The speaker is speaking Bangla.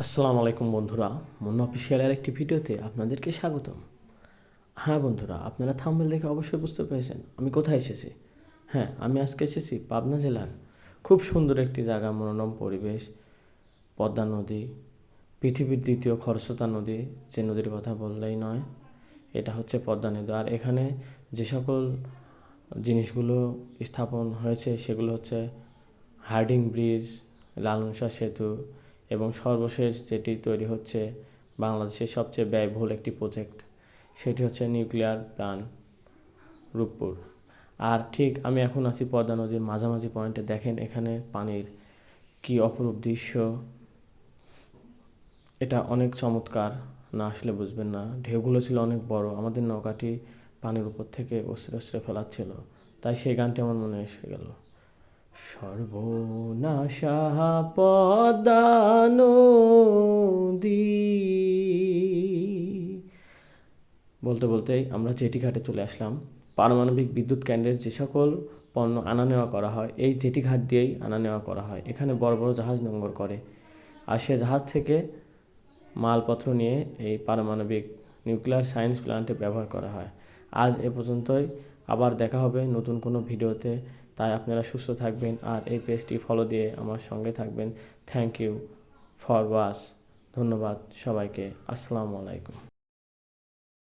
আসসালামু আলাইকুম বন্ধুরা, মুন্না অফিসিয়ালের একটি ভিডিওতে আপনাদেরকে স্বাগতম। হ্যাঁ বন্ধুরা, আপনারা থাম্বনেল দেখে অবশ্যই বুঝতে পেরেছেন আমি কোথায় এসেছি। হ্যাঁ, আমি আজকে এসেছি পাবনা জেলার খুব সুন্দর একটি জায়গা, মনোরম পরিবেশ, পদ্মা নদী, পৃথিবীর দ্বিতীয় খরস্রোতা নদী, যে নদীর কথা বললেই নয়, এটা হচ্ছে পদ্মা নদী। আর এখানে যে সকল জিনিসগুলো স্থাপন হয়েছে সেগুলো হচ্ছে হার্ডিং ব্রিজ, লালন শাহ সেতু এবং সর্বশেষ যেটি তৈরি হচ্ছে বাংলাদেশের সবচেয়ে ব্যয়বহুল একটি প্রজেক্ট, সেটি হচ্ছে নিউক্লিয়ার প্ল্যান্ট রূপপুর। আর ঠিক আমি এখন আছি পদ্মা নদীর মাঝামাঝি পয়েন্টে। দেখেন এখানে পানির কি অপরূপ দৃশ্য, এটা অনেক চমৎকার, না আসলে বুঝবেন না। ঢেউগুলো ছিল অনেক বড়, আমাদের নৌকাটি পানির উপর থেকে ওসরে ওসরে ফেলাচ্ছিল, তাই সেই গানটি আমার মনে এসে গেল। সর্বনাশা পদ্মা নদী, বলতে বলতেই আমরা জেটি ঘাটে চলে আসলাম। পারমাণবিক বিদ্যুৎ কেন্দ্রের যে সকল পণ্য আনা নেওয়া করা হয় এই জেটি ঘাট দিয়েই আনা নেওয়া করা হয়। এখানে বড় বড় জাহাজ নোঙর করে, আর সে জাহাজ থেকে মালপত্র নিয়ে এই পারমাণবিক নিউক্লিয়ার সায়েন্স প্ল্যান্টে ব্যবহার করা হয়। আজ এ পর্যন্তই, আবার দেখা হবে নতুন কোনো ভিডিওতে। তাই আপনারা সুস্থ থাকবেন আর এই পেজটি ফলো দিয়ে আমার সঙ্গে থাকবেন। Thank you for watch. ধন্যবাদ সবাইকে। আসসালামু আলাইকুম।